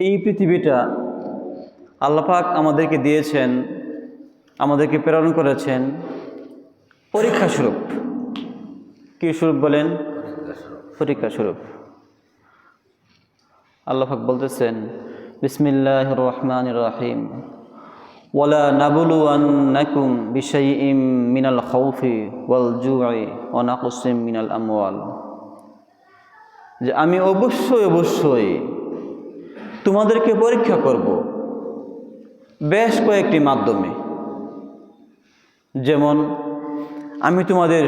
এই পৃথিবীটা আল্লাহ পাক আমাদেরকে দিয়েছেন, আমাদেরকে প্রেরণ করেছেন পরীক্ষা স্বরূপ। কি স্বরূপ বলেন? পরীক্ষা স্বরূপ। আল্লাহ পাক বলতেছেন, বিসমিল্লাহির রহমানির রহিম, ওয়ালা নাবলুয়ান্নাকুম বিশাইইম মিনাল খাউফি ওয়াল জুই ওয়া নাকসিম মিনাল আমওয়াল, যে আমি অবশ্যই তোমাদেরকে পরীক্ষা করব বেশ কয়েকটি মাধ্যমে। যেমন আমি তোমাদের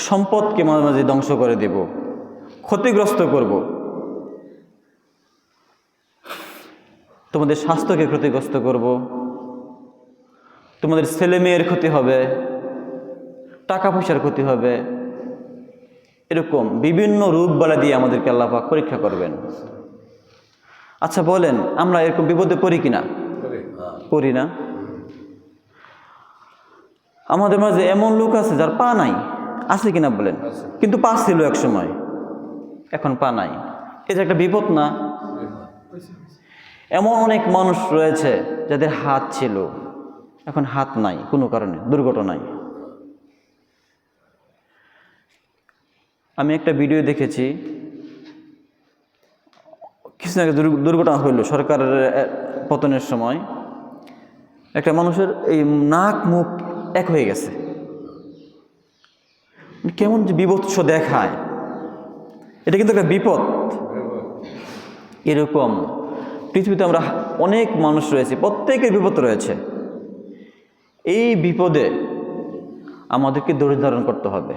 সম্পদকে মাঝে মাঝে ধ্বংস করে দেব, ক্ষতিগ্রস্ত করব, তোমাদের স্বাস্থ্যকে ক্ষতিগ্রস্ত করব, তোমাদের ছেলে মেয়ের ক্ষতি হবে, টাকা পয়সার ক্ষতি হবে, এরকম বিভিন্ন রূপ বলা দিয়ে আমাদেরকে আল্লাহ পাক পরীক্ষা করবেন। আচ্ছা বলেন, আমরা এরকম বিপদে পড়ি কিনা? পড়ি না? আমাদের মাঝে এমন লোক আছে যার পা নাই, আছে কিনা বলেন? কিন্তু পা ছিল এক সময়, এখন পা নাই। এটা একটা বিপদ না? এমন অনেক মানুষ রয়েছে যাদের হাত ছিল, এখন হাত নাই কোনো কারণে, দুর্ঘটনায়। আমি একটা ভিডিও দেখেছি, কিছুদিন আগে দুর্ঘটনা হইল সরকারের পতনের সময়। একটা মানুষের এই নাক মুখ এক হয়ে গেছে, কেমন যে বিভৎস দেখায়, এটা কিন্তু একটা বিপদ। এরকম পৃথিবীতে আমরা অনেক মানুষ রয়েছে, প্রত্যেকের বিপদ রয়েছে। এই বিপদে আমাদেরকে ধৈর্য ধারণ করতে হবে,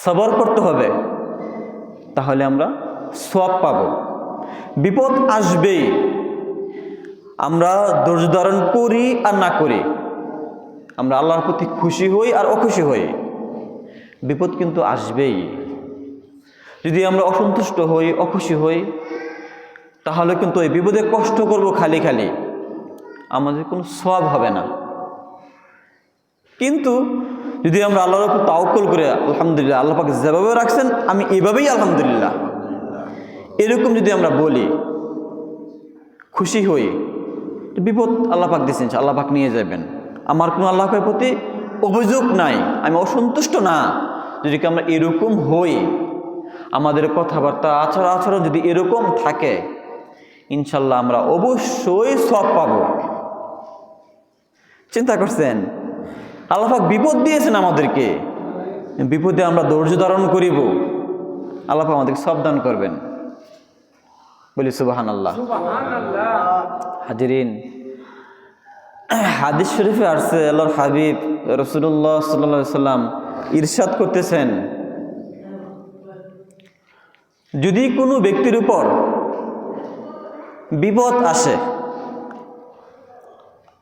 সবর করতে হবে, তাহলে আমরা সওয়াব পাব। বিপদ আসবেই, আমরা ধৈর্য ধারণ করি আর না করি, আমরা আল্লাহর প্রতি খুশি হই আর অখুশি হই, বিপদ কিন্তু আসবেই। যদি আমরা অসন্তুষ্ট হই, অখুশি হই, তাহলে কিন্তু এই বিপদে কষ্ট করব খালি খালি, আমাদের কোনো সওয়াব হবে না। কিন্তু যদি আমরা আল্লাহর উপর তাওয়াক্কুল করে, আলহামদুলিল্লাহ আল্লাহ পাক যেভাবে রাখছেন আমি এভাবেই আলহামদুলিল্লাহ, এরকম যদি আমরা বলি, খুশি হই, বিপদ আল্লাহ পাক দিয়েছেন, আল্লাহ পাক নিয়ে যাবেন, আমার কোনো আল্লাহ পাকের প্রতি অভিযোগ নাই, আমি অসন্তুষ্ট না। যদি আমরা এরকম হই, আমাদের কথাবার্তা আচরণ যদি এরকম থাকে, ইনশাল্লাহ আমরা অবশ্যই সওয়াব পাব। চিন্তা করছেন, আল্লাহ পাক বিপদ দিয়েছেন আমাদেরকে, বিপদে আমরা ধৈর্য ধারণ করিব, আল্লাহ পাক আমাদেরকে সওয়াব দান করবেন। বলি সুবহানাল্লাহ। হাজিরিন, হাদিস শরীফে আসছে, আল্লাহর হাবিব রাসূলুল্লাহ সাল্লাল্লাহু আলাইহি সাল্লাম ইরশাদ করতেছেন, যদি কোনো ব্যক্তির উপর বিপদ আসে,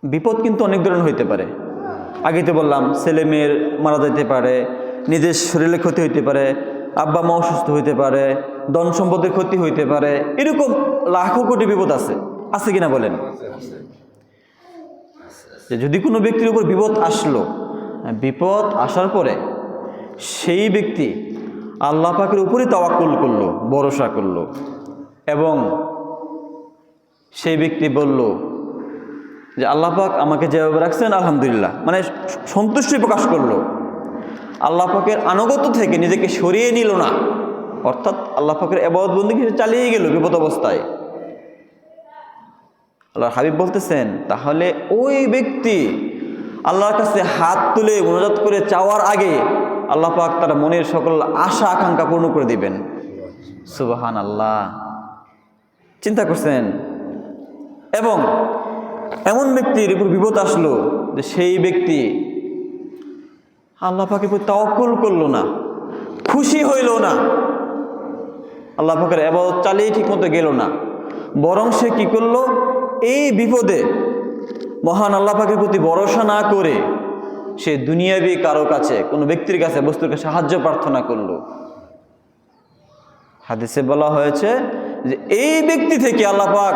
বিপদ কিন্তু অনেক ধরনের হইতে পারে। আগে তো বললাম, ছেলে মেয়ের মারা যেতে পারে, নিজের শরীরে ক্ষতি হইতে পারে, আব্বা মা অসুস্থ হইতে পারে, ধন সম্পদের ক্ষতি হইতে পারে, এরকম লাখো কোটি বিপদ আছে, আছে কিনা বলেন? যে যদি কোনো ব্যক্তির উপর বিপদ আসলো, বিপদ আসার পরে সেই ব্যক্তি আল্লাহ পাকের উপরই তাওয়াক্কুল করলো, ভরসা করলো, এবং সেই ব্যক্তি বলল যে আল্লাহ পাক আমাকে যেভাবে রাখছেন আলহামদুলিল্লাহ, মানে সন্তুষ্টি প্রকাশ করলো, আল্লাহ পাকের আনুগত্য থেকে নিজেকে সরিয়ে নিল না, অর্থাৎ আল্লাহ পাকের ইবাদত বন্দেগী চালিয়ে গেল বিপদ অবস্থায়। আল্লাহর হাবিব বলতেছেন, তাহলে ওই ব্যক্তি আল্লাহর কাছে হাত তুলে মুনাজাত করে চাওয়ার আগে আল্লাহ পাক তার মনের সকল আশা আকাঙ্ক্ষা পূর্ণ করে দিবেন। সুবহানাল্লাহ। চিন্তা করছেন? এবং এমন ব্যক্তির উপর বিপদ আসলো যে সেই ব্যক্তি আল্লাহ পাকের উপর তাওয়াক্কুল করলো না, খুশি হইল না, আল্লাহ পাকের ইবাদত চালিয়ে ঠিক মতো গেল না, বরং সে কি করলো, এই বিপদে মহান আল্লাহ পাকের প্রতি ভরসা না করে সে দুনিয়াবি কারো কাছে, কোনো ব্যক্তির কাছে, বস্তুর কাছে সাহায্য প্রার্থনা করলো। হাদিসে বলা হয়েছে যে এই ব্যক্তি থেকে আল্লাহ পাক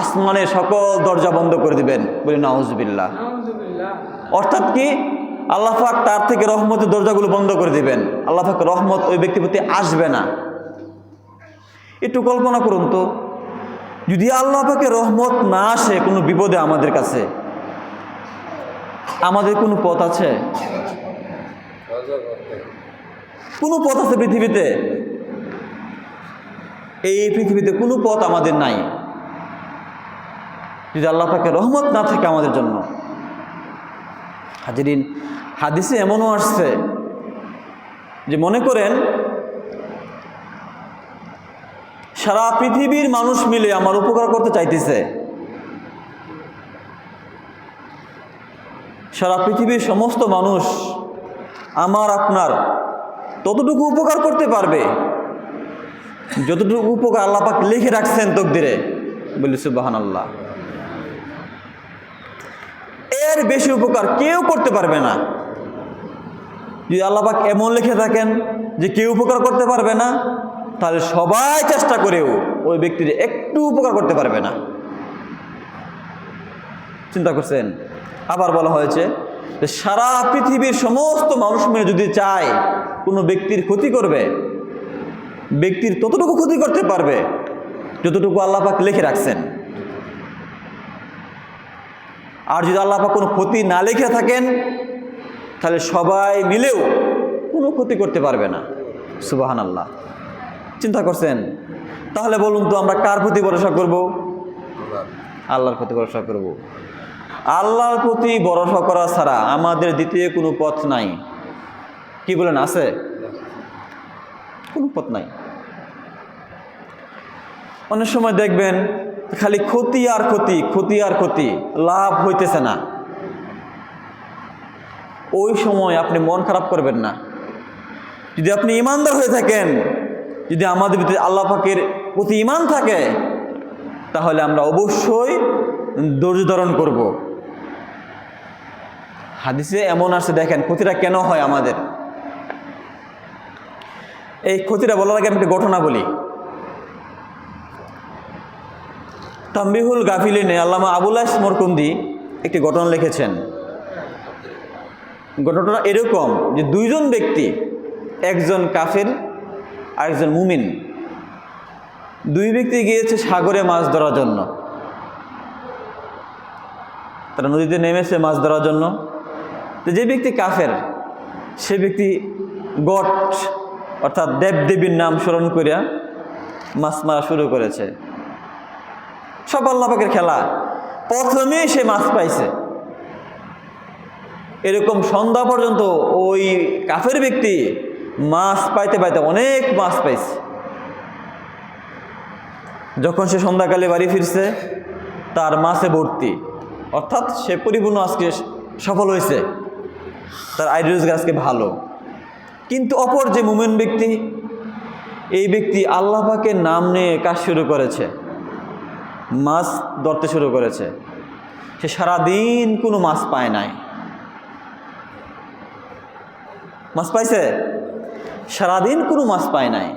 আসমানের সকল দরজা বন্ধ করে দিবেন। বলি নাউজুবিল্লাহ। অর্থাৎ কি, আল্লাহ পাক তার থেকে রহমতের দরজাগুলো বন্ধ করে দিবেন, আল্লাহ পাক রহমত ওই ব্যক্তির প্রতি আসবে না। একটু কল্পনা করুন তো, যদি আল্লাহ পাকের রহমত না আসে কোনো বিপদে আমাদের কাছে, আমাদের কোনো পথ আছে? কোনো পথ আছে পৃথিবীতে? এই পৃথিবীতে কোনো পথ আমাদের নাই যদি আল্লাহ পাকের রহমত না থাকে আমাদের জন্য। হাজিরিন, হাদিসে এমনও আসছে যে মনে করেন সারা পৃথিবীর মানুষ মিলে আমার উপকার করতে চাইতেছে, সারা পৃথিবীর সমস্ত মানুষ আমার আপনার ততটুকু উপকার করতে পারবে যতটুকু উপকার আল্লাহ পাক লিখে রাখছেন তকদিরে। বলি সুবহানাল্লাহ। এর বেশি উপকার কেউ করতে পারবে না। যদি আল্লাহ পাক এমন লিখে থাকেন যে কেউ উপকার করতে পারবে না, তাহলে সবাই চেষ্টা করেও ওই ব্যক্তির একটু উপকার করতে পারবে না। চিন্তা করছেন? আবার বলা হয়েছে যে সারা পৃথিবীর সমস্ত মানুষ মিলে যদি চায় কোনো ব্যক্তির ক্ষতি করবে, ব্যক্তির ততটুকু ক্ষতি করতে পারবে যতটুকু আল্লাহ পাক লিখে রাখছেন। আর যদি আল্লাহ পাক কোনো ক্ষতি না লিখে থাকেন, তাহলে সবাই মিলেও কোনো ক্ষতি করতে পারবে না। সুবহানাল্লাহ। চিন্তা করছেন? তাহলে বলুন তো আমরা কার প্রতি ভরসা করব? আল্লাহর প্রতি ভরসা করব। আল্লাহর প্রতি ভরসা করা ছাড়া আমাদের দ্বিতীয় কোনো পথ নাই। কি বলেন, আছে? কোনো পথ নাই। অনেক সময় দেখবেন খালি ক্ষতি আর ক্ষতি, ক্ষতি আর ক্ষতি, লাভ হইতেছে না। ওই সময় আপনি মন খারাপ করবেন না। যদি আপনি ইমানদার হয়ে থাকেন, যদি আমাদের ভিতরে আল্লাহ পাকের প্রতি ইমান থাকে, তাহলে আমরা অবশ্যই ধৈর্য ধারণ করব। হাদিসে এমন আসছে, দেখেন ক্ষতিটা কেন হয় আমাদের। এই ক্ষতিটা বলার আগে আমি একটা ঘটনা বলি। তাম্বিহুল গাফিলিনে আল্লামা আবুল আইস মরকুন্দি একটি ঘটনা লিখেছেন। ঘটনাটা এরকম যে দুইজন ব্যক্তি, একজন কাফের আর একজন মুমিন, দুই ব্যক্তি গিয়েছে সাগরে মাছ ধরার জন্য। তারা নদীতে নেমেছে মাছ ধরার জন্য। তো যে ব্যক্তি কাফের, সে ব্যক্তি গট অর্থাৎ দেবদেবীর নাম স্মরণ করিয়া মাছ মারা শুরু করেছে। সব আল্লাহ পাকের খেলা। প্রথমেই সে মাছ পাইছে। এরকম সন্ধ্যা পর্যন্ত ওই কাফের ব্যক্তি মাছ পাইতে পাইতে অনেক মাছ পাইছে। যখন সে সন্ধ্যাকালে বাড়ি ফিরছে, তার মাছে ভর্তি, অর্থাৎ সে পরিপূর্ণ আজকে সফল হয়েছে, তার আয় রোজগার আজকে ভালো। কিন্তু অপর যে মুমিন ব্যক্তি, এই ব্যক্তি আল্লাহ পাকের নাম নিয়ে কাজ শুরু করেছে, মাছ ধরতে শুরু করেছে। সে সারাদিন কোনো মাছ পায় নাই। মাছ পাইছে? সারাদিন কোনো মাছ পায় নাই।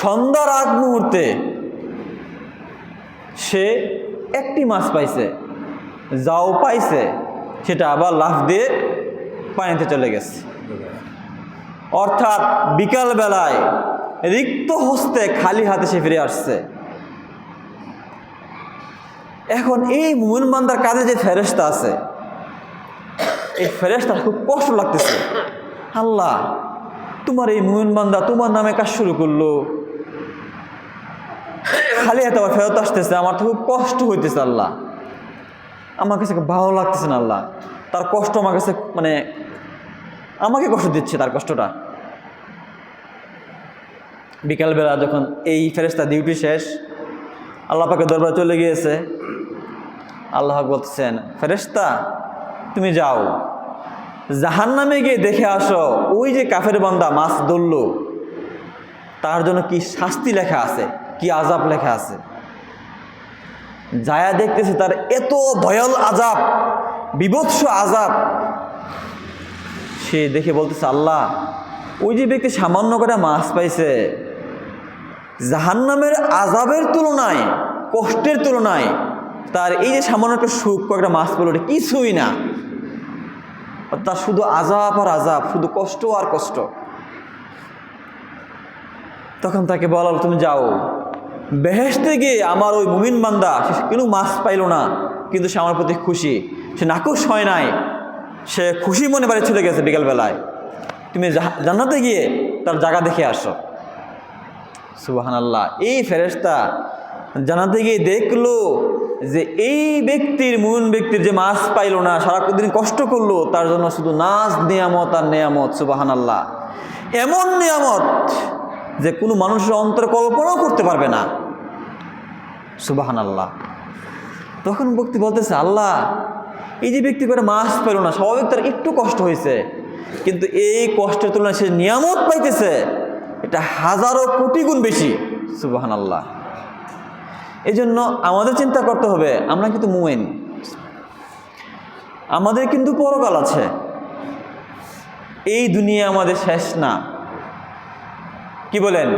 সন্ধ্যার আগ মুহূর্তে সে একটি মাছ পাইছে, যাও পাইছে, সেটা আবার লাফ দিয়ে পানিতে চলে গেছে। অর্থাৎ বিকাল বেলায় রিক্ত হস্তে খালি হাতে সে ফিরে আসছে। এখন এই মুমিন বান্দার কাছে যে ফেরেশতা আছে, এই ফেরেশতার খুব কষ্ট লাগতেছে। আল্লাহ, তোমার এই মুমিন বান্দা তোমার নামে কাজ শুরু করলো, খালি হাতে আবার ফেরত আসতেছে, আমার তো খুব কষ্ট হইতেছে। আল্লাহ, আমার কাছে ভালো লাগতেছে না। আল্লাহ, তার কষ্ট আমার কাছে, মানে আমাকে কষ্ট দিচ্ছে তার কষ্টটা। বিকালবেলা যখন এই ফেরেশতা ডিউটি শেষ, আল্লাহ পাকের দরবারে চলে গিয়েছে। আল্লাহ বলতেছেন, ফেরেশতা তুমি যাও, জাহান্নামে গিয়ে দেখে আসো ওই যে কাফের বান্দা মাছ ধরল, তার জন্য কি শাস্তি লেখা আছে, কি আযাব লেখা আছে। যায়া দেখতেছে তার এত ভয়াল আযাব, বিভৎস আযাব। সে দেখে বলতেছে, আল্লাহ, ওই যে ব্যক্তি সামান্য করে মাছ পাইছে, জাহান্নামের আযাবের তুলনায়, কষ্টের তুলনায় তার এই যে সামান্য একটা সুখ, কয়েকটা মাছ পেল, ওটা কিছুই না। তার শুধু আযাব আর আযাব, শুধু কষ্ট আর কষ্ট। তখন তাকে বলা, তুমি যাও, বেহেশতে গিয়ে আমার ওই মুমিন বান্দা সে কোনো মাছ পাইল না, কিন্তু সে আমার প্রতি খুশি, সে নাকুশ হয় নাই, সে খুশি মনে বাড়ি চলে গেছে বিকেলবেলায়। তুমি জান্নাতে গিয়ে তার জায়গা দেখে আসো। সুবহানাল্লাহ। এই ফেরেশতা জান্নাতে গিয়ে দেখলো যে এই ব্যক্তির, মুমিন ব্যক্তির যে মাছ পাইল না, সারাদিন কষ্ট করলো, তার জন্য শুধু নাজ নিয়ামত আর নিয়ামত। সুবহানাল্লাহ। এমন নিয়ামত যে কোনো মানুষের অন্তরে কল্পনাও করতে পারবে না। সুবহানাল্লাহ। তখন ব্যক্তি বলতেছে, আল্লাহ, এই যে ব্যক্তি করে মাছ পেল না, স্বাভাবিক তার একটু কষ্ট হয়েছে, কিন্তু এই কষ্টের তুলনায় সে নিয়ামত পাইতেছে, এটা হাজারো কোটি গুণ বেশি। সুবহানাল্লাহ। এই জন্য আমাদের চিন্তা করতে হবে, আমরা কিন্তু মুমিন, আমাদের কিন্তু পরকাল আছে, এই দুনিয়া আমাদের শেষ না। কি বলেন?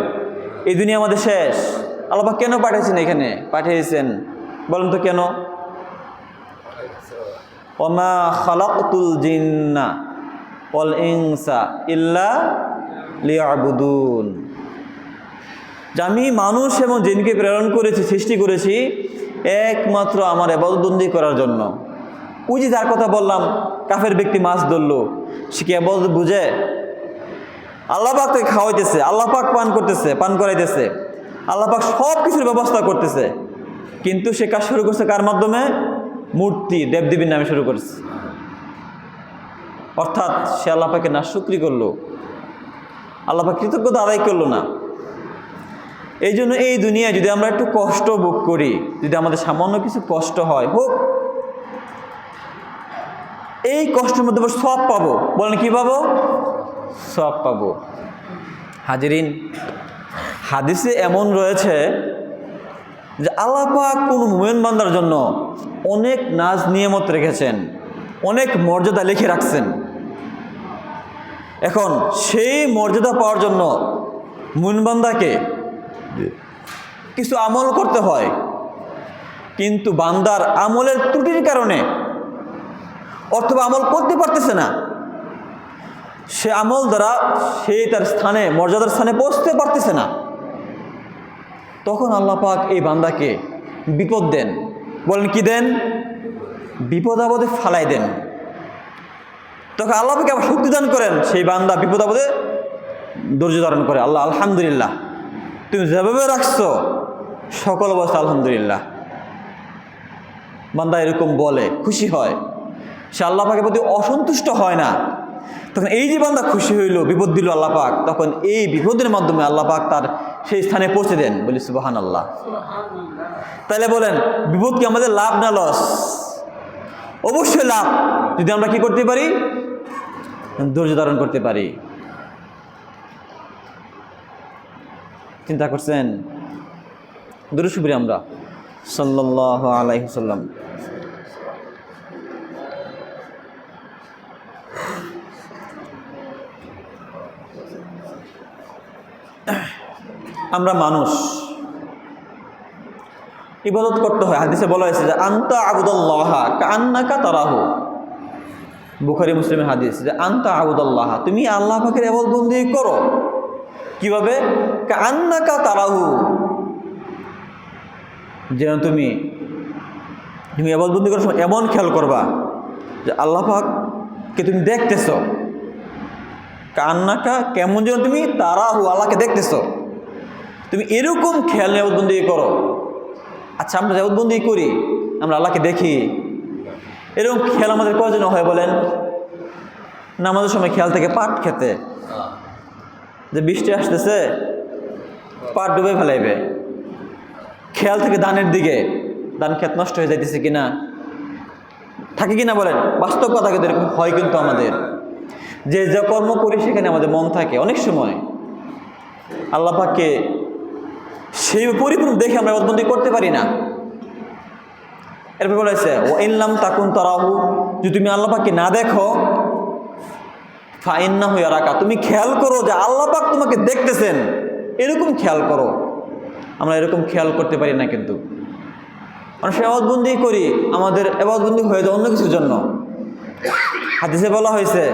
এই দুনিয়া আমাদের শেষ। আল্লাহ পাক কেন পাঠিয়েছেন এখানে? পাঠিয়েছেন বলেন তো কেন? ওমা খালাকতুল জিন্না ওয়াল ইনসা ইল্লা লিয়াবুদুন। যে আমি মানুষ এবং জিনকে প্রেরণ করেছি, সৃষ্টি করেছি একমাত্র আমার ইবাদতবন্দি করার জন্য। ওই যে যার কথা বললাম, কাফের ব্যক্তি মাছ ধরলো, সে কি ইবাদত বুঝে? আল্লাহ পাক তাকে খাওয়াইতেছে, আল্লাহ পাক পান করাইতেছে, আল্লাহ পাক সব কিছুর ব্যবস্থা করতেছে, কিন্তু সে কাজ শুরু করছে কার মাধ্যমে? মূর্তি, দেবদেবীর নামে শুরু করছে। অর্থাৎ সে আল্লাহ পাকে নাশুকরি করলো, আল্লাহ পাক কৃতজ্ঞতা আদায় করলো না। এই জন্য এই দুনিয়ায় যদি আমরা একটু কষ্ট ভোগ করি, যদি আমাদের সামান্য কিছু কষ্ট হয়, হোক, এই কষ্টের মধ্যে সব পাবো। বলেন কি পাবো? সব পাবো। হাজিরিন, হাদিসে এমন রয়েছে যে আল্লাহ পাক কোনো মুমিন বান্দার জন্য অনেক নাজ নিয়ামত রেখেছেন, অনেক মর্যাদা লিখে রাখছেন। এখন সেই মর্যাদা পাওয়ার জন্য মুমিন বান্দাকে কিছু আমল করতে হয়, কিন্তু বান্দার আমলের ত্রুটির কারণে অথবা আমল করতে পারতেছে না, সে আমল দ্বারা সে তার স্থানে, মর্যাদার স্থানে পৌঁছতে পারতেছে না, তখন আল্লাহ পাক এই বান্দাকে বিপদ দেন। বলেন কি দেন? বিপদ আপদে ফালাই দেন। তখন আল্লাহ পাকে আবার শক্তি দান করেন, সেই বান্দা বিপদ আপদে ধৈর্য ধারণ করে। আল্লাহ, আলহামদুলিল্লাহ, তুমি যেভাবে রাখছো সকল অবস্থা আলহামদুলিল্লাহ। বান্দা এরকম বলে, খুশি হয়, সে আল্লাহ পাকের প্রতি অসন্তুষ্ট হয় না। তখন এই যে বান্দা খুশি হইল, বিপদ দিল আল্লাহ পাক, তখন এই বিপদের মাধ্যমে আল্লাহ পাক তার সেই স্থানে পৌঁছে দেন। বলি সুবহানাল্লাহ। তাহলে বলেন, বিপদ কি আমাদের লাভ না লস? অবশ্যই লাভ, যদি আমরা কি করতে পারি? ধৈর্য ধারণ করতে পারি। চিন্তা করছেন? দুরূদ শরীফ আমরা সাল্লাল্লাহু আলাইহি ওয়াসাল্লাম। আমরা মানুষ, ইবাদত করতে হয়। হাদিসে বলা হয়েছে যে আনতা আবুদাল্লাহ কান্নাকা তারাহু। বুখারী মুসলিমের হাদিস, যে আনতা আবুদাল্লাহ, তুমি আল্লাহ পাকের ইবাদত বন্দেগী করো। কিভাবে? কান্নাকা তারাহু, যেন তুমি ইবাদত বন্দেগী করার সময় এমন খেয়াল করবা যে আল্লাহ পাককে তুমি দেখতেছ। কান্নাকা, কেমন যেন তুমি তারাহু, আল্লাহকে দেখতেছ, তুমি এরকম খেয়াল নিয়ে ইবাদত বন্দেগী করো। আচ্ছা, আমরা ইবাদত বন্দেগী করি, আমরা আল্লাহকে দেখি, এরকম খেয়াল আমাদের কয়জন হয় বলেন? নামাজের সময় খেয়াল থেকে পাট খেতে, যে বৃষ্টি আসতেছে, পাট ডুবে ফেলাইবে, খেয়াল থেকে ধানের দিকে, ধান ক্ষেত নষ্ট হয়ে যাইতেছে কিনা, থাকে কিনা বলেন? বাস্তব কথা কিন্তু এরকম হয়। কিন্তু আমাদের যে যে কর্ম করি সেখানে আমাদের মন থাকে। অনেক সময় আল্লাহ পাককে সেই পরিপূর্ণ দেখে আমরা ইবাদত বন্দেগী করতে পারি না। এরপর বলেছে ও ইনলাম তাকুন তারাহু, যদি তুমি আল্লাহ পাককে না দেখো, ফাইন্নাহু ইয়ারাকা, তুমি খেয়াল করো যে আল্লাহ পাক তোমাকে দেখতেছেন, এরকম খেয়াল করো। আমরা এরকম খেয়াল করতে পারি না। কিন্তু আমরা ইবাদত বন্দেগী করি, আমাদের ইবাদত বন্দেগী হয়ে যায় অন্য কিছুর জন্য। হাদিসে বলা হয়েছে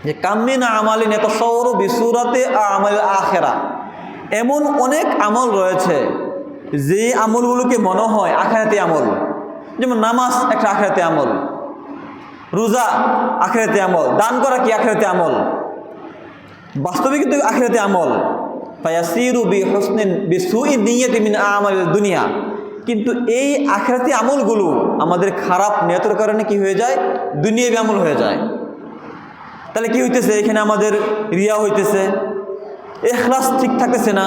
যে কামিন আমালিন ইয়াতাসাওয়ারু বিসূরাতি আমাল আখিরা, এমন অনেক আমল রয়েছে যে আমলগুলোকে মনে হয় আখিরাতি আমল, যেমন নামাজ একটা আখিরাতি আমল, রোজা আখিরাতি আমল, দান করা কি আখিরাতি আমল, বাস্তবে কিন্তু আখিরাতি আমল। ফায়াসিরু বিহুসনিন বিসুই নিয়্যাতি মিন আমালিদ দুনিয়া, কিন্তু এই আখিরাতি আমলগুলো আমাদের খারাপ নিয়তের কারণে কি হয়ে যায়? দুনিয়াবি আমল হয়ে যায়। তাহলে কি হইতেছে? এখানে আমাদের রিয়া হইতেছে, ইখলাস ঠিক থাকতেছে না,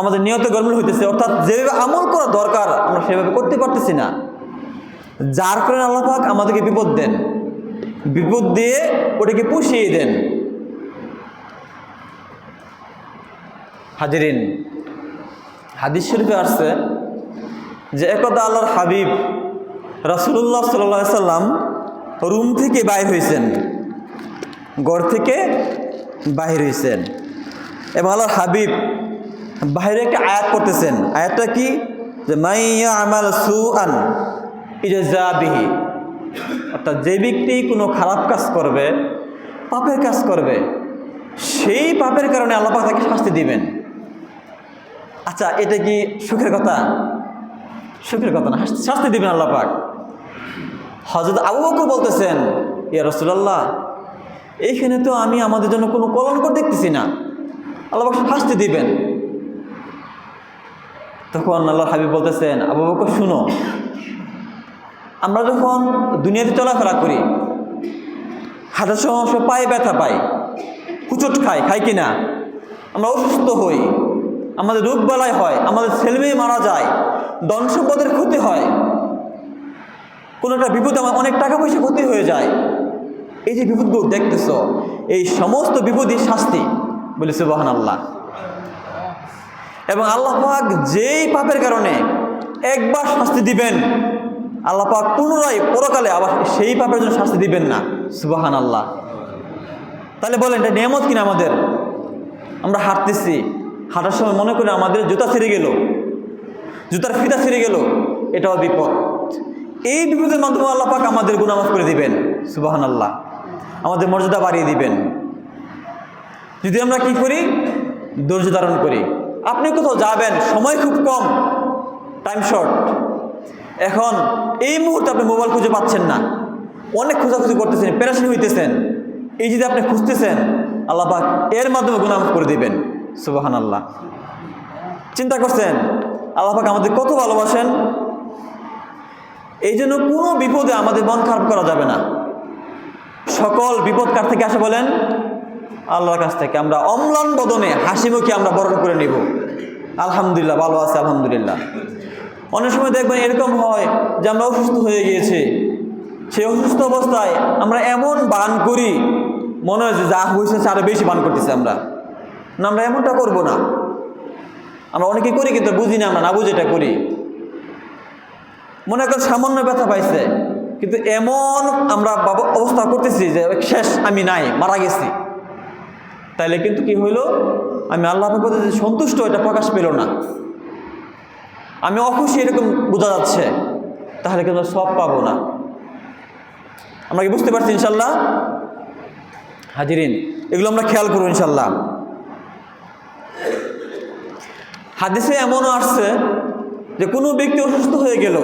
আমাদের নিয়তে গরমিল হইতেছে, অর্থাৎ যেভাবে আমল করা দরকার আমরা সেভাবে করতে পারতেছি না। যার কারণে আল্লাহ পাক আমাদেরকে বিপদ দেন, বিপদ দিয়ে ওটাকে পুষিয়ে দেন। হাজিরিন, হাদিস শরীফে আসছে যে একদা আল্লাহর হাবিব রাসূলুল্লাহ সাল্লাল্লাহু আলাইহি সাল্লাম রুম থেকে বাইর হয়েছেন, ঘর থেকে বাহির হয়েছেন, এবং আল্লাহর হাবিব বাইরে একটা আয়াত করতেছেন। আয়াতটা কি? যে মাইয়া আমাল সুআন ইজাযা বিহি, অর্থাৎ যে ব্যক্তি কোনো খারাপ কাজ করবে, পাপের কাজ করবে, সেই পাপের কারণে আল্লাহ পাক তাকে শাস্তি দিবেন। আচ্ছা, এটা কি সুখের কথা? সুখের কথা না, শাস্তি দিবেন আল্লাহ পাক। হযরত আবু বকর বলতেছেন, ইয়া রাসূলুল্লাহ, এইখানে তো আমি আমাদের জন্য কোনো কলঙ্ক দেখতেছি না, আল্লাহ পাক শাস্তি দিবেন। তখন আল্লাহর হাবিব বলতেছেন, আবু বকর শুনো, আমরা যখন দুনিয়াতে চলাফেরা করি, হাঁটার সময় পায়ে ব্যথা পাই, হুচট খাই কিনা, আমরা অসুস্থ হই, আমাদের রোগ বালাই হয়, আমাদের ছেলেমেয়ে মারা যায়, ধন সম্পদের ক্ষতি হয়, কোনো একটা বিপদে আমার অনেক টাকা পয়সা ক্ষতি হয়ে যায়। এই যে বিপদগুলো দেখতেছ, এই সমস্ত বিপদই শাস্তি, বলে সুবহানাল্লাহ। এবং আল্লাহ পাক যেই পাপের কারণে একবার শাস্তি দিবেন, আল্লাহ পাক পুনরায় পরকালে আবার সেই পাপের জন্য শাস্তি দিবেন না। সুবহানাল্লাহ। তাহলে বলেন, এটা নিয়ামত কিনা আমাদের? আমরা হাঁটতেছি, হাঁটার সময় মনে করি আমাদের জুতা ছিঁড়ে গেল, জুতার ফিতা ছিঁড়ে গেল, এটাও বিপদ। এই বিপদের মাধ্যমে আল্লাহ পাক আমাদের গুনাহ মাফ করে দিবেন। সুবহানাল্লাহ। আমাদের মর্যাদা বাড়িয়ে দিবেন যদি আমরা কি করি? ধৈর্য ধারণ করি। আপনি কোথাও যাবেন, সময় খুব কম, টাইম শর্ট, এখন এই মুহূর্তে আপনি মোবাইল খুঁজে পাচ্ছেন না, অনেক খোঁজাখুঁজি করতেছেন, পেরেশানি হইতেছেন, এই যদি আপনি খুঁজতেছেন, আল্লাহ পাক এর মাধ্যমে গুনাহ মাফ করে দিবেন। সুবহানাল্লাহ। চিন্তা করছেন আল্লাহ পাক আমাদের কত ভালোবাসেন? এই জন্য কোনো বিপদে আমাদের মন খারাপ করা যাবে না। সকল বিপদ কার থেকে আসে বলেন? আল্লাহর কাছ থেকে। আমরা অম্লান বদনে হাসি মুখে আমরা বরণ করে নিব, আলহামদুলিল্লাহ, ভালো আছে, আলহামদুলিল্লাহ। অনেক সময় দেখবেন এরকম হয় যে আমরা অসুস্থ হয়ে গিয়েছি, সেই অসুস্থ অবস্থায় আমরা এমন বান করি, মনে হয় যে যা হয়েছে আরো বেশি বান করতেছি আমরা। না, আমরা এমনটা করব না। আমরা অনেকে করি কিন্তু বুঝি না, আমরা না বুঝে এটা করি। মনে করেন সামান্য ব্যথা পাইছে, কিন্তু এমন আমরা অবস্থা করতেছি যে শেষ, আমি নাই, মারা গেছি। তাইলে কিন্তু কি হইল? আমি আল্লাহর প্রতি যে সন্তুষ্ট, এটা প্রকাশ পেল না, আমি অখুশি, এরকম বোঝা যাচ্ছে। তাহলে কিন্তু সব পাবো না। আমরা কি বুঝতে পারছি ইনশাল্লাহ? হাজিরিন, এগুলো আমরা খেয়াল করবো ইনশাল্লাহ। হাদিসে এমনও আসছে যে কোনো ব্যক্তি অসুস্থ হয়ে গেল,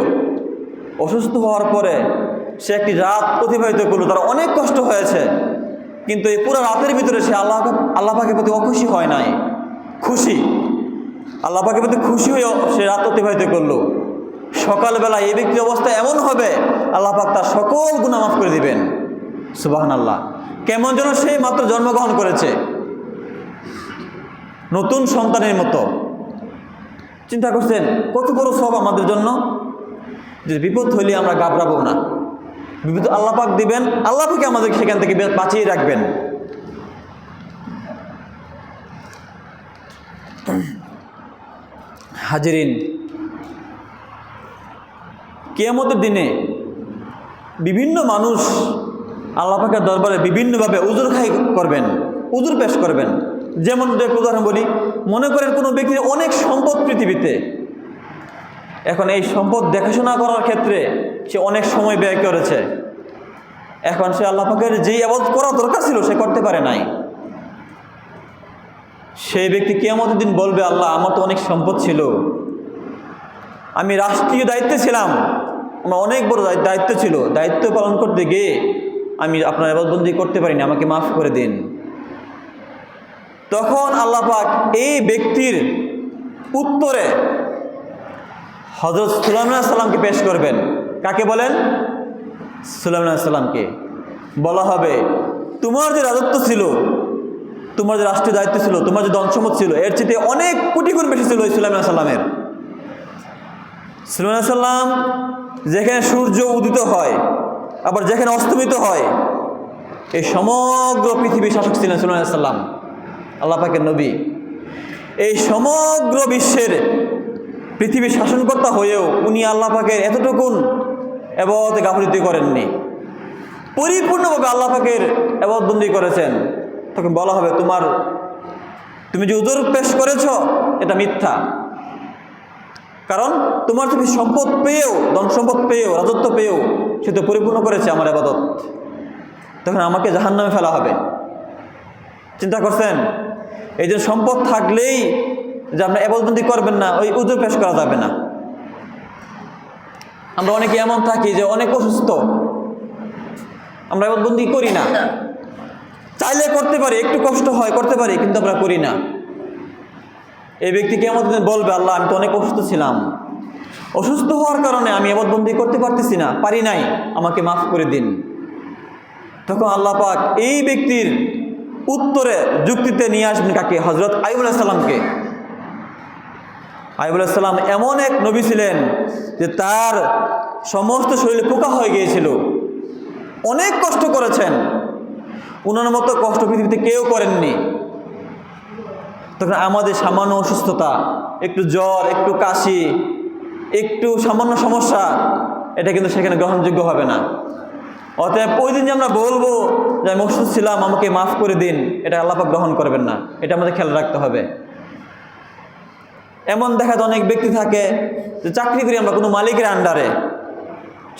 অসুস্থ হওয়ার পরে সে একটি রাত অতিবাহিত করলো, তার অনেক কষ্ট হয়েছে, কিন্তু এই পুরো রাতের ভিতরে সে আল্লাহ পাকের প্রতি অখুশি হয় নাই, খুশি, আল্লাহ পাকের প্রতি খুশি হয়ে সে রাত অতিবাহিত করলো। সকালবেলা এই ব্যক্তির অবস্থা এমন হবে, আল্লাহ পাক তার সকল গুনাহ মাফ করে দিবেন। সুবহানাল্লাহ। কেমন যেন সে মাত্র জন্মগ্রহণ করেছে, নতুন সন্তানের মতো। চিন্তা করছেন কত বড় সব আমাদের জন্য? যে বিপদ হইলে আমরা ঘাবড়াবো না, বিপদ আল্লাহ পাক দিবেন, আল্লাহ পাক আমাদের সেখান থেকে বাঁচিয়ে রাখবেন। হাজিরিন, কিয়ামতের দিনে বিভিন্ন মানুষ আল্লাহ পাকের দরবারে বিভিন্নভাবে উজুর করবেন, উজুর পেশ করবেন। যেমন উদাহরণ বলি, মনে করেন কোনো ব্যক্তির অনেক সম্পদ পৃথিবীতে, এখন এই সম্পদ দেখাশোনা করার ক্ষেত্রে সে অনেক সময় ব্যয় করেছে, এখন সে আল্লাহ পাকের যেই ইবাদত করা দরকার ছিল সে করতে পারে নাই। সেই ব্যক্তি কিয়ামতের দিন বলবে, আল্লাহ আমার তো অনেক সম্পদ ছিল, আমি রাষ্ট্রীয় দায়িত্বে ছিলাম, আমার অনেক বড় দায়িত্ব ছিল, দায়িত্ব পালন করতে গিয়ে আমি আপনার ইবাদতবন্দি করতে পারিনি, আমাকে মাফ করে দিন। তখন আল্লাহ পাক এই ব্যক্তির উত্তরে হযরত সুলাইমান আলাইহিস সালামকে পেশ করবেন। কাকে বলেন? সুলাইমান আলাইহিস সালামকে। বলা হবে, তোমার যে রাজত্ব ছিল, তোমার যে রাষ্ট্রীয় দায়িত্ব ছিল, তোমার যে ধনসম্পদ ছিল, এর চেয়ে অনেক কোটি গুণ বেশি ছিল ওই সুলাইমান আলাইহিস সালামের। সুলাইমান আলাইহিস সালাম যেখানে সূর্য উদিত হয়, আবার যেখানে অস্তমিত হয়, এই সমগ্র পৃথিবীর শাসক ছিলেন সুলাইমান আলাইহিস সালাম, আল্লাহ পাকের নবী। এই সমগ্র বিশ্বের পৃথিবীর শাসনকর্তা হয়েও উনি আল্লাহ পাকের এতটুকুন ইবাদতে গাফিলতি করেননি, পরিপূর্ণভাবে আল্লাহ পাকের ইবাদতবন্দি করেছেন। তখন বলা হবে, তুমি যে উযর পেশ করেছ এটা মিথ্যা, কারণ তোমার তুমি সম্পদ পেয়েও, ধন সম্পদ পেয়েও, রাজত্ব পেয়েও সে তো পরিপূর্ণ করেছে আমার ইবাদত। তখন আমাকে জাহান্নামে ফেলা হবে। চিন্তা করছেন? এই যে সম্পদ থাকলেই যে আপনার ইবাদতবন্দি করবেন না, ওই উযর পেশ করা যাবে না। আমরা অনেকে এমন থাকি যে অনেক অসুস্থ, আমরা ইবাদতবন্দি করি না, চাইলে করতে পারি, একটু কষ্ট হয় করতে পারি, কিন্তু আমরা করি না। এই ব্যক্তি কিয়ামতের দিন বলবে, আল্লাহ আমি তো অনেক অসুস্থ ছিলাম, অসুস্থ হওয়ার কারণে আমি ইবাদতবন্দি করতে পারতেছি না, পারি নাই, আমাকে মাফ করে দিন। তখন আল্লাহ পাক এই ব্যক্তির উত্তরে যুক্তিতে নিয়ে আসবেন কাকে? হযরত আইয়ুব আলাইহিস সালামকে। আইয়ুব আলাইহিস সালাম এমন এক নবী ছিলেন যে তার সমস্ত শরীরে পোকা হয়ে গিয়েছিল, অনেক কষ্ট করেছেন, উনার মতো কষ্ট পৃথিবীতে কেউ করেননি। তখন আমাদের সামান্য অসুস্থতা, একটু জ্বর, একটু কাশি, একটু সামান্য সমস্যা, এটা কিন্তু সেখানে গ্রহণযোগ্য হবে না। অতএব ওই দিন যে আমরা বলবো যে আমি অসুস্থ ছিলাম, আমাকে মাফ করে দিন, এটা আল্লাহ পাক গ্রহণ করবেন না, এটা আমাদের খেয়াল রাখতে হবে। এমন দেখা যায় অনেক ব্যক্তি থাকে যে চাকরি করি আমরা কোনো মালিকের আন্ডারে,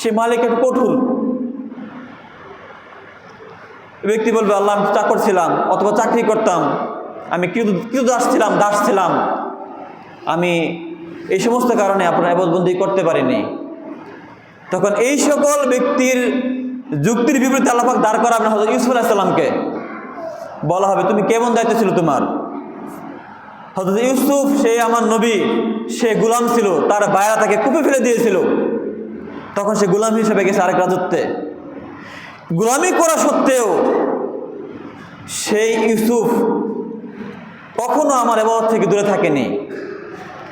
সে মালিক একটু কঠোর। ব্যক্তি বলবে, আল্লাহ আমি চাকর ছিলাম অথবা চাকরি করতাম, আমি কিছু দাস ছিলাম, আমি এই সমস্ত কারণে আপনার ইবাদতবন্দি করতে পারিনি। তখন এই সকল ব্যক্তির যুক্তির বিপরীতে আল্লাহ পাক দাঁড় করাবেন হযরত ইউসুফ আলাইহিস সালামকে। বলা হবে, তুমি কেমন দায়িত্ব ছিল তোমার? হযরত ইউসুফ সে আমার নবী, সে গোলাম ছিল, তার ভাইরা তাকে কূপে ফেলে দিয়েছিল, তখন সে গোলাম হিসেবে গেছে আরেক রাজত্বে। গোলামি করা সত্ত্বেও সেই ইউসুফ কখনো আমার ইবাদত থেকে দূরে থাকেনি।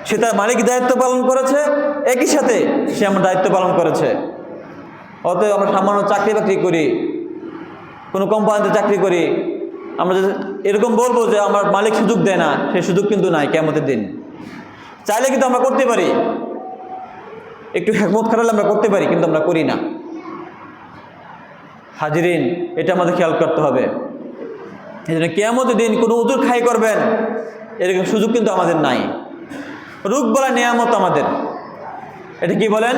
সে তার মালিক দায়িত্ব পালন করেছে, একই সাথে সে আমার দায়িত্ব পালন করেছে। অতএব আমরা সামান্য চাকরি বাকরি করি, কোনো কোম্পানিতে চাকরি করি, আমরা যদি এরকম বলবো যে আমার মালিক সুযোগ দেয় না, সেই সুযোগ কিন্তু নাই কিয়ামতের দিন। চাইলে কিন্তু আমরা করতে পারি, একটু হিকমত খাটালে আমরা করতে পারি, কিন্তু আমরা করি না। হাজিরিন, এটা আমাদের খেয়াল করতে হবে। এই জন্য কিয়ামতের দিন কোনো উযর খাই করবেন এরকম সুযোগ কিন্তু আমাদের নাই। রোগ বলা নেয়ামত আমাদের, এটা কি বলেন?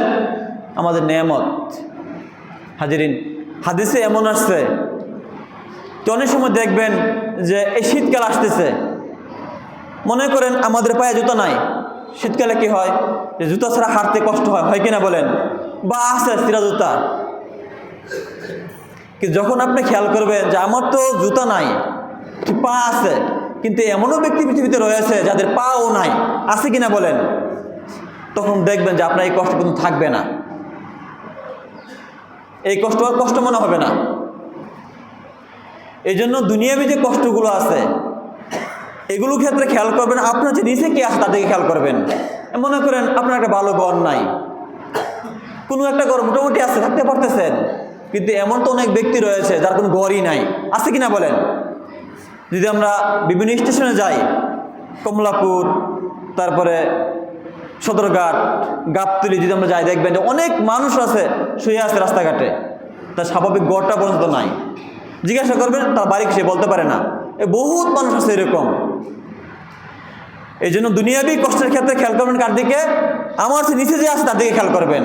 আমাদের নেয়ামত। হাজিরিন, হাদিসে এমন আসছে তো অনেক সময় দেখবেন যে এই শীতকাল আসতেছে, মনে করেন আমাদের পায়ে জুতা নাই, শীতকালে কি হয় যে জুতা ছাড়া হাঁটতে কষ্ট হয় কিনা বলেন? বা আছে চিরা জুতা, কিন্তু যখন আপনি খেয়াল করবেন যে আমার তো জুতা নাই, পা আছে, কিন্তু এমনও ব্যক্তি পৃথিবীতে রয়েছে যাদের পাও নাই, আছে কিনা বলেন? তখন দেখবেন যে আপনার এই কষ্ট কিন্তু থাকবে না, এই কষ্ট আর কষ্ট মনে হবে না। এই জন্য দুনিয়াবী যে কষ্টগুলো আছে এগুলো ক্ষেত্রে খেয়াল করবেন, আপনার যে নিচে কে আছে তাদেরকে খেয়াল করবেন। মনে করেন আপনার একটা ভালো ঘর নাই, কোনো একটা ঘর মোটামুটি আছে, থাকতে পারতেছেন, কিন্তু এমন তো অনেক ব্যক্তি রয়েছে যার কোনো ঘরই নাই, আছে কিনা বলেন? যদি আমরা বিভিন্ন স্টেশনে যাই, কমলাপুর, তারপরে সদরঘাট, গাবতলী, যদি আমরা যাই দেখবেন যে অনেক মানুষ আছে শুয়ে আছে রাস্তাঘাটে, তার স্বাভাবিক ঘরটা পর্যন্ত নাই। জিজ্ঞাসা করবেন তার বাড়ি সে বলতে পারে না। বহুত মানুষ আছে এরকম। এই জন্য দুনিয়াবী কষ্টের ক্ষেত্রে খেয়াল করবেন কার দিকে? আমার যে নিচে যে আছে তার দিকে খেয়াল করবেন।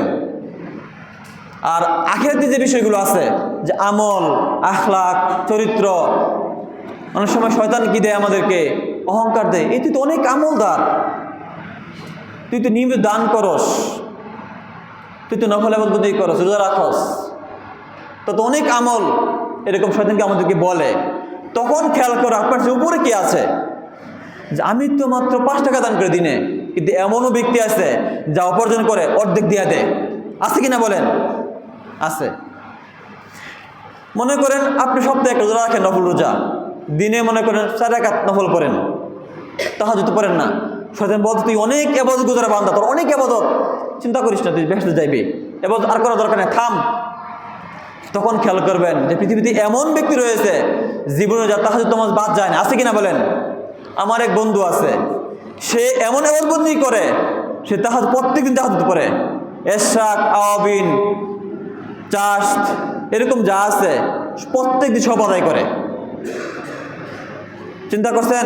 আর আখিরাতে যে বিষয়গুলো আছে, যে আমল, আখলাক, চরিত্র, অনেক সময় শয়তান কি দেয় আমাদেরকে, অহংকার দেয়, এই তুই তো অনেক আমলদার, তুই তো নিয়মিত দান করস, তুই তো নফল ইবাদত করস, রোজা রাখস, তো অনেক আমল, এরকম শয়তানকে আমাদেরকে বলে। তখন খেয়াল করো আপনার সে উপরে কি আছে, যে আমি তো মাত্র 5 টাকা দান করে দিনে, কিন্তু এমনও ব্যক্তি আছে যা উপার্জন করে অর্ধেক দিয়ে দেয়। আছে কিনা বলেন? আছে। মনে করেন আপনি সপ্তাহে একটা রোজা রাখেন, নফল রোজা, দিনে মনে করেন 4 রাকাত নফল পড়েন, তাহাজ্জুদ পড়েন না। শয়তান বলতে তুই অনেক ইবাদত গুজারা বান্দা, তোর অনেক ইবাদত, চিন্তা করিস না, তুই বেহেশতে যাইবি, ইবাদত আর করার দরকার নেই, থাম। তখন খেয়াল করবেন যে পৃথিবীতে এমন ব্যক্তি রয়েছে জীবনে যা তাহাজ্জুদ নামাজ বাদ যায় না। আছে কিনা বলেন? আমার এক বন্ধু আছে, সে এমন ইবাদত করে, সে প্রত্যেকদিন তাহাজ্জুদ পড়ে, এশরাক, আওয়াবিন, চাষ, এরকম যা আছে প্রত্যেকদিন সব আদায় করে। চিন্তা করছেন?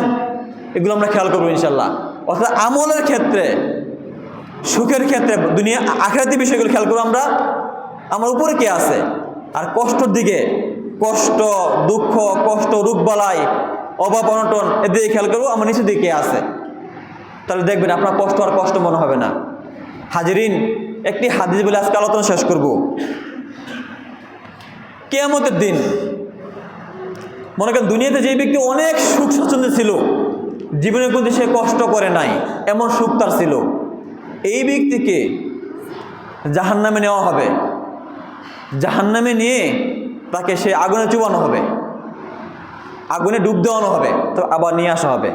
এগুলো আমরা খেয়াল করবো ইনশাল্লাহ। অর্থাৎ আমলের ক্ষেত্রে, সুখের ক্ষেত্রে, দুনিয়া আখিরাতি বিষয়গুলো খেয়াল করবো আমরা, আমার উপরে কে আছে। আর কষ্টর দিকে, কষ্ট, দুঃখ, কষ্ট, রোগবালাই, অভাব অনটন, এদিকে খেয়াল করবো আমার নিচের দিকে কে আছে। তাহলে দেখবেন আপনার কষ্ট আর কষ্ট মনে হবে না। হাজিরিন, একটি হাদিস বলে আজকে আলোচনা শেষ করব। কিয়ামতের দিন মনে করেন দুনিয়াতে যে ব্যক্তি অনেক সুখ স্বাচ্ছন্দ্য ছিল, জীবনে কিন্তু সে কষ্ট করে নাই, এমন সুখ তার ছিল, এই ব্যক্তিকে জাহান্নামে নেওয়া হবে। জাহান্নামে নিয়ে তাকে সে আগুনে চুবানো হবে, আগুনে ডুব দেওয়ানো হবে, তো আবার নিয়ে আসা হবে।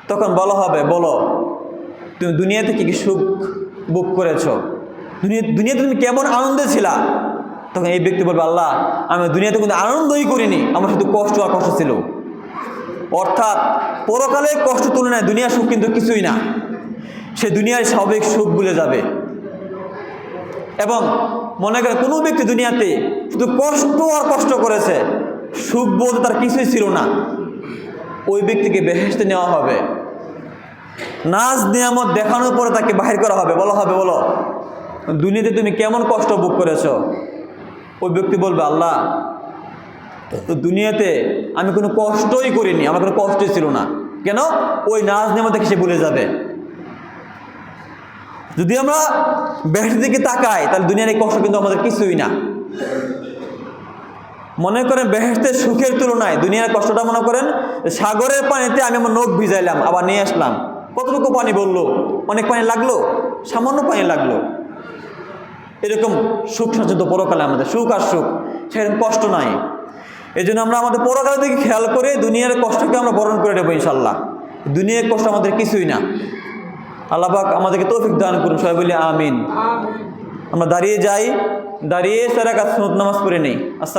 তখন বলা হবে, বলো তুমি দুনিয়াতে কি কি সুখ ভোগ করেছ, দুনিয়াতে তুমি কেমন আনন্দে ছিলা? তখন এই ব্যক্তি বলবে, আল্লাহ আমি দুনিয়াতে কিন্তু আনন্দই করিনি, আমার শুধু কষ্ট আর কষ্ট ছিল। অর্থাৎ পরকালে কষ্ট তুলনায় দুনিয়ার সুখ কিন্তু কিছুই না, সে দুনিয়ার স্বাভাবিক সুখ ভুলে যাবে। এবং মনে করে কোনো ব্যক্তি দুনিয়াতে শুধু কষ্ট আর কষ্ট করেছে, সুখ বলতে তার কিছুই ছিল না, ওই ব্যক্তিকে বেহেশতে নেওয়া হবে। নাজ নিয়ামত দেখানোর পরে তাকে বাহির করা হবে, বলা হবে, বলো দুনিয়াতে তুমি কেমন কষ্ট ভোগ করেছ? ওই ব্যক্তি বলবে, আল্লাহ দুনিয়াতে আমি কোনো কষ্টই করিনি, আমার কোনো কষ্টই ছিল না। কেন? ওই নাজ নিয়ামত দেখে সে ভুলে যাবে। যদি আমরা বেহেশতের দিকে তাকাই, তাহলে দুনিয়ার এই কষ্ট কিন্তু আমাদের কিছুই না। মনে করেন বেহেশতের সুখের তুলনায় দুনিয়ার কষ্টটা মনে করেন সাগরের পানিতে আমি আমার নখ ভিজাইলাম, আবার নিয়ে আসলাম, কতটুকু পানি বললো? অনেক পানি লাগলো? সামান্য পানি লাগলো। এরকম সুখ স্বাচ্ছন্দ্য পরকালে আমাদের, সুখ আর সুখ, সেরকম কষ্ট নাই। এই জন্য আমরা আমাদের পরকালের দিকে খেয়াল করে দুনিয়ার কষ্টকে আমরা বরণ করে নেবো ইনশাল্লাহ। দুনিয়ার কষ্ট আমাদের কিছুই না। আল্লাহ পাক আমাদেরকে তৌফিক দান করুন, সবাই বলি আমিন। আমরা দাঁড়িয়ে যাই, দাঁড়িয়ে 4 রাকাত সুন্নত নামাজ পড়ে নেই।